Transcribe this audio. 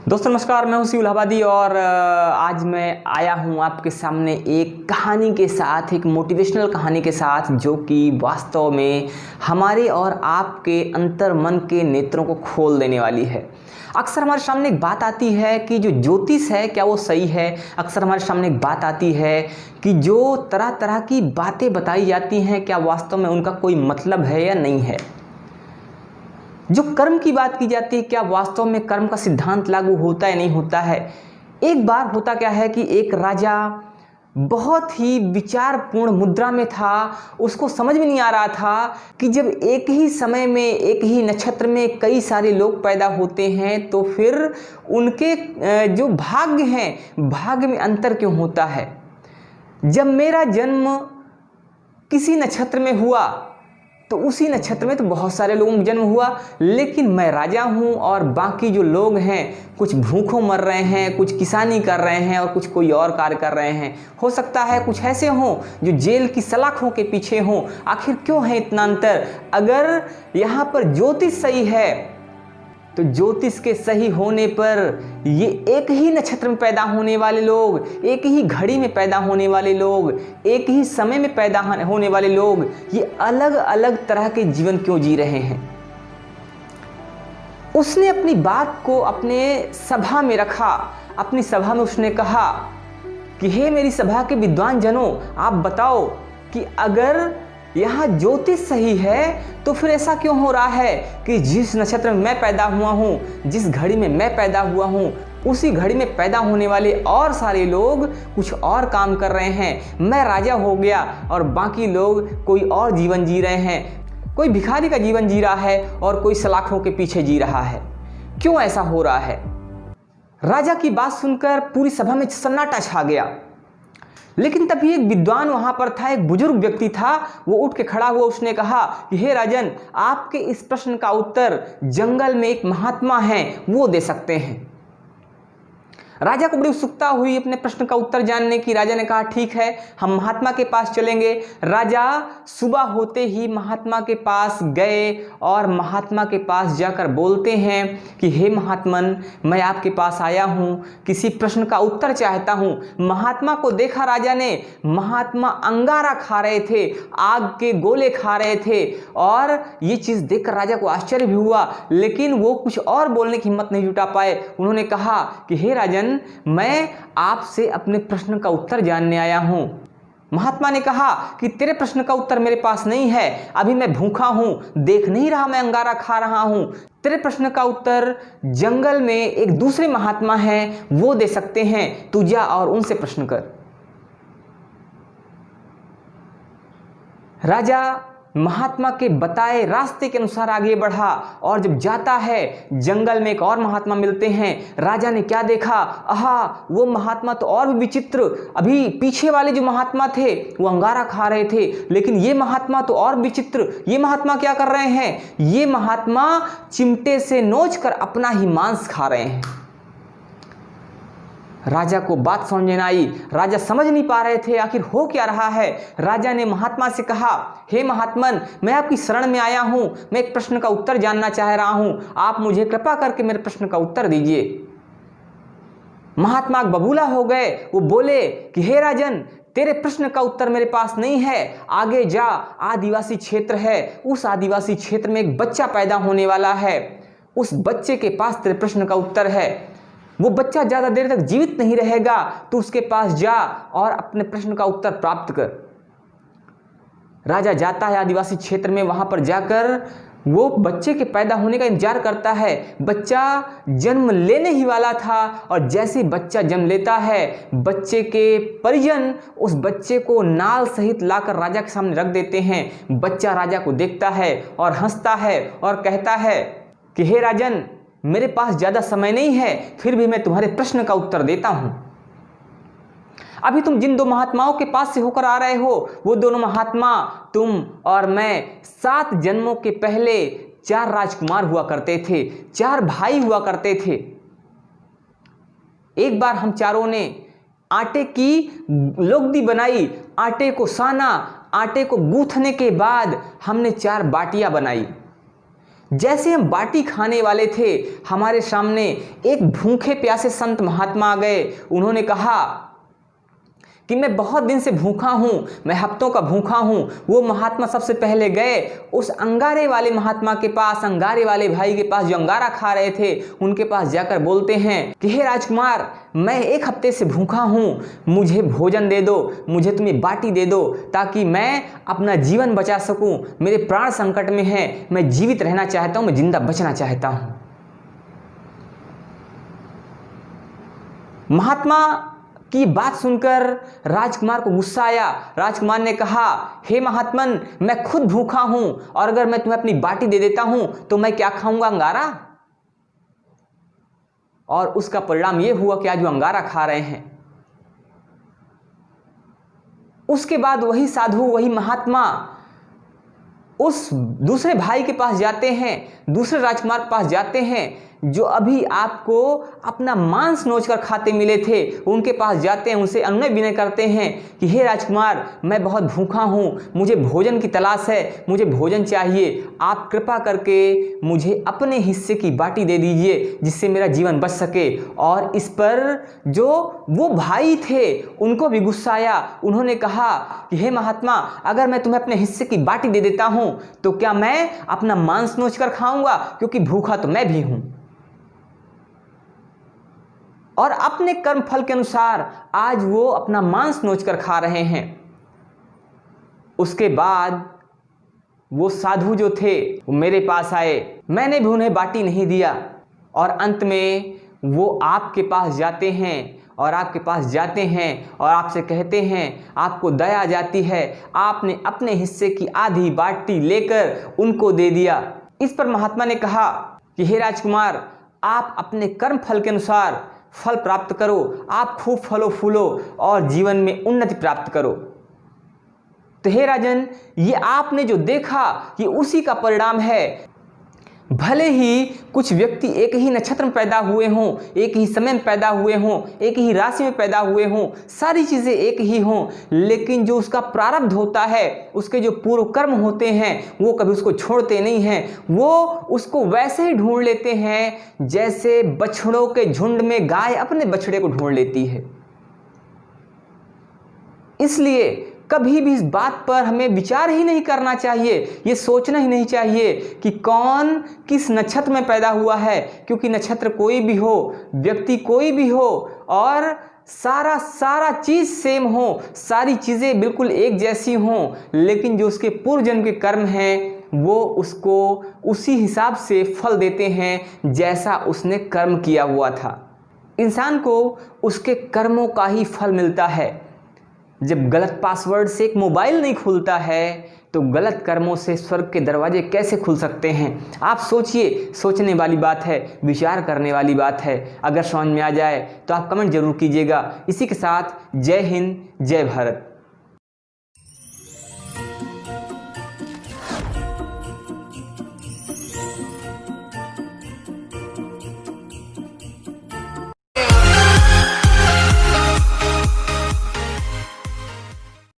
दोस्तों नमस्कार, मैं हूं शिव इलाहाबादी और आज मैं आया हूं आपके सामने एक कहानी के साथ, एक मोटिवेशनल कहानी के साथ, जो कि वास्तव में हमारे और आपके अंतर मन के नेत्रों को खोल देने वाली है। अक्सर हमारे सामने एक बात आती है कि जो ज्योतिष है क्या वो सही है। अक्सर हमारे सामने एक बात आती है कि जो तरह तरह की बातें बताई जाती हैं क्या वास्तव में उनका कोई मतलब है या नहीं है। जो कर्म की बात की जाती है क्या वास्तव में कर्म का सिद्धांत लागू होता है नहीं होता है। एक बार होता क्या है कि एक राजा बहुत ही विचारपूर्ण मुद्रा में था। उसको समझ में नहीं आ रहा था कि जब एक ही समय में एक ही नक्षत्र में कई सारे लोग पैदा होते हैं तो फिर उनके जो भाग्य हैं, भाग्य में अंतर क्यों होता है। जब मेरा जन्म किसी नक्षत्र में हुआ तो उसी नक्षत्र में तो बहुत सारे लोगों का जन्म हुआ, लेकिन मैं राजा हूं और बाकी जो लोग हैं कुछ भूखों मर रहे हैं, कुछ किसानी कर रहे हैं और कुछ कोई और कार्य कर रहे हैं। हो सकता है कुछ ऐसे हों जो जेल की सलाखों के पीछे हों। आखिर क्यों है इतना अंतर। अगर यहाँ पर ज्योतिष सही है तो ज्योतिष के सही होने पर ये एक ही नक्षत्र में पैदा होने वाले लोग, एक ही घड़ी में पैदा होने वाले लोग, एक ही समय में पैदा होने वाले लोग ये अलग अलग तरह के जीवन क्यों जी रहे हैं। उसने अपनी बात को अपने सभा में रखा। अपनी सभा में उसने कहा कि हे मेरी सभा के विद्वान जनों, आप बताओ कि अगर यहाँ ज्योतिष सही है तो फिर ऐसा क्यों हो रहा है कि जिस नक्षत्र में मैं पैदा हुआ हूँ, जिस घड़ी में मैं पैदा हुआ हूँ, उसी घड़ी में पैदा होने वाले और सारे लोग कुछ और काम कर रहे हैं। मैं राजा हो गया और बाकी लोग कोई और जीवन जी रहे हैं। कोई भिखारी का जीवन जी रहा है और कोई सलाखों के पीछे जी रहा है। क्यों ऐसा हो रहा है। राजा की बात सुनकर पूरी सभा में सन्नाटा छा गया। लेकिन तभी एक विद्वान वहां पर था, एक बुजुर्ग व्यक्ति था। वो उठ के खड़ा हुआ, उसने कहा कि हे राजन, आपके इस प्रश्न का उत्तर जंगल में एक महात्मा हैं वो दे सकते हैं। राजा को बड़ी उत्सुकता हुई अपने प्रश्न का उत्तर जानने की। राजा ने कहा ठीक है, हम महात्मा के पास चलेंगे। राजा सुबह होते ही महात्मा के पास गए और महात्मा के पास जाकर बोलते हैं कि हे महात्मन, मैं आपके पास आया हूँ, किसी प्रश्न का उत्तर चाहता हूँ। महात्मा को देखा राजा ने, महात्मा अंगारा खा रहे थे, आग के गोले खा रहे थे और ये चीज़ देखकर राजा को आश्चर्य भी हुआ, लेकिन वो कुछ और बोलने की हिम्मत नहीं जुटा पाए। उन्होंने कहा कि हे राजन, मैं आपसे अपने प्रश्न का उत्तर जानने आया हूं। महात्मा ने कहा कि तेरे प्रश्न का उत्तर मेरे पास नहीं है, अभी मैं भूखा हूं, देख नहीं रहा मैं अंगारा खा रहा हूं। तेरे प्रश्न का उत्तर जंगल में एक दूसरे महात्मा हैं वो दे सकते हैं, तू जा और उनसे प्रश्न कर। राजा महात्मा के बताए रास्ते के अनुसार आगे बढ़ा और जब जाता है जंगल में एक और महात्मा मिलते हैं। राजा ने क्या देखा, आहा, वो महात्मा तो और भी विचित्र। अभी पीछे वाले जो महात्मा थे वो अंगारा खा रहे थे, लेकिन ये महात्मा तो और विचित्र। ये महात्मा क्या कर रहे हैं, ये महात्मा चिमटे से नोच कर अपना ही मांस खा रहे हैं। राजा को बात समझ में आई। राजा समझ नहीं पा रहे थे आखिर हो क्या रहा है। राजा ने महात्मा से कहा, हे महात्मन, मैं आपकी शरण में आया हूं, मैं एक प्रश्न का उत्तर जानना चाह रहा हूं, आप मुझे कृपा करके मेरे प्रश्न का उत्तर दीजिए। महात्मा बबूला हो गए। वो बोले कि हे राजन, तेरे प्रश्न का उत्तर मेरे पास नहीं है, आगे जा, आदिवासी क्षेत्र है, उस आदिवासी क्षेत्र में एक बच्चा पैदा होने वाला है, उस बच्चे के पास तेरे प्रश्न का उत्तर है। वो बच्चा ज़्यादा देर तक जीवित नहीं रहेगा, तो उसके पास जा और अपने प्रश्न का उत्तर प्राप्त कर। राजा जाता है आदिवासी क्षेत्र में, वहां पर जाकर वो बच्चे के पैदा होने का इंतजार करता है। बच्चा जन्म लेने ही वाला था और जैसे ही बच्चा जन्म लेता है, बच्चे के परिजन उस बच्चे को नाल सहित लाकर राजा के सामने रख देते हैं। बच्चा राजा को देखता है और हंसता है और कहता है कि हे राजन, मेरे पास ज़्यादा समय नहीं है, फिर भी मैं तुम्हारे प्रश्न का उत्तर देता हूं। अभी तुम जिन दो महात्माओं के पास से होकर आ रहे हो, वो दोनों महात्मा तुम और मैं 7 जन्मों के पहले 4 राजकुमार हुआ करते थे, 4 भाई हुआ करते थे। एक बार हम चारों ने आटे की लोगदी बनाई, आटे को साना, आटे को गूंथने के बाद हमने 4 बाटियां बनाई। जैसे हम बाटी खाने वाले थे, हमारे सामने एक भूखे प्यासे संत महात्मा आ गए। उन्होंने कहा कि मैं बहुत दिन से भूखा हूँ, मैं हफ्तों का भूखा हूँ। वो महात्मा सबसे पहले गए उस अंगारे वाले महात्मा के पास, अंगारे वाले भाई के पास जो अंगारा खा रहे थे, उनके पास जाकर बोलते हैं कि हे राजकुमार, मैं 1 हफ्ते से भूखा हूँ, मुझे भोजन दे दो, मुझे तुम ये बाटी दे दो ताकि मैं अपना जीवन बचा सकूँ। मेरे प्राण संकट में हैं, मैं जीवित रहना चाहता हूँ, मैं जिंदा बचना चाहता हूँ। महात्मा की बात सुनकर राजकुमार को गुस्सा आया। राजकुमार ने कहा, हे महात्मन, मैं खुद भूखा हूं और अगर मैं तुम्हें अपनी बाटी दे देता हूं तो मैं क्या खाऊंगा? अंगारा। और उसका परिणाम यह हुआ कि आज वो अंगारा खा रहे हैं। उसके बाद वही साधु, वही महात्मा उस दूसरे भाई के पास जाते हैं, दूसरे राजकुमार के पास जाते हैं जो अभी आपको अपना मांस नोचकर खाते मिले थे। उनके पास जाते हैं, उनसे अनुनय विनय करते हैं कि हे राजकुमार, मैं बहुत भूखा हूँ, मुझे भोजन की तलाश है, मुझे भोजन चाहिए, आप कृपा करके मुझे अपने हिस्से की बाटी दे दीजिए जिससे मेरा जीवन बच सके। और इस पर जो वो भाई थे उनको भी गुस्सा आया। उन्होंने कहा कि हे महात्मा, अगर मैं तुम्हें अपने हिस्से की बाटी दे देता हूँ तो क्या मैं अपना मांस नोच कर खाऊंगा? क्योंकि भूखा तो मैं भी हूं। और अपने कर्म फल के अनुसार आज वो अपना मांस नोचकर खा रहे हैं। उसके बाद वो साधु जो थे वो मेरे पास आए, मैंने भी उन्हें बाटी नहीं दिया और अंत में वो आपके पास जाते हैं और आपके पास जाते हैं और आपसे कहते हैं, आपको दया आ जाती है, आपने अपने हिस्से की आधी बाटी लेकर उनको दे दिया। इस पर महात्मा ने कहा कि हे राजकुमार, आप अपने कर्म फल के अनुसार फल प्राप्त करो, आप खूब फलो फूलो और जीवन में उन्नति प्राप्त करो। तो हे राजन, ये आपने जो देखा ये उसी का परिणाम है। भले ही कुछ व्यक्ति एक ही नक्षत्र में पैदा हुए हों, एक ही समय में पैदा हुए हों, एक ही राशि में पैदा हुए हों, सारी चीज़ें एक ही हों, लेकिन जो उसका प्रारब्ध होता है, उसके जो पूर्व कर्म होते हैं, वो कभी उसको छोड़ते नहीं हैं। वो उसको वैसे ही ढूंढ लेते हैं जैसे बछड़ों के झुंड में गाय अपने बछड़े को ढूंढ लेती है। इसलिए कभी भी इस बात पर हमें विचार ही नहीं करना चाहिए, ये सोचना ही नहीं चाहिए कि कौन किस नक्षत्र में पैदा हुआ है, क्योंकि नक्षत्र कोई भी हो, व्यक्ति कोई भी हो और सारा चीज़ सेम हो, सारी चीज़ें बिल्कुल एक जैसी हों, लेकिन जो उसके पूर्व जन्म के कर्म हैं वो उसको उसी हिसाब से फल देते हैं जैसा उसने कर्म किया हुआ था। इंसान को उसके कर्मों का ही फल मिलता है। जब गलत पासवर्ड से एक मोबाइल नहीं खुलता है तो गलत कर्मों से स्वर्ग के दरवाजे कैसे खुल सकते हैं? आप सोचिए, सोचने वाली बात है, विचार करने वाली बात है। अगर समझ में आ जाए तो आप कमेंट जरूर कीजिएगा। इसी के साथ जय हिंद, जय भारत।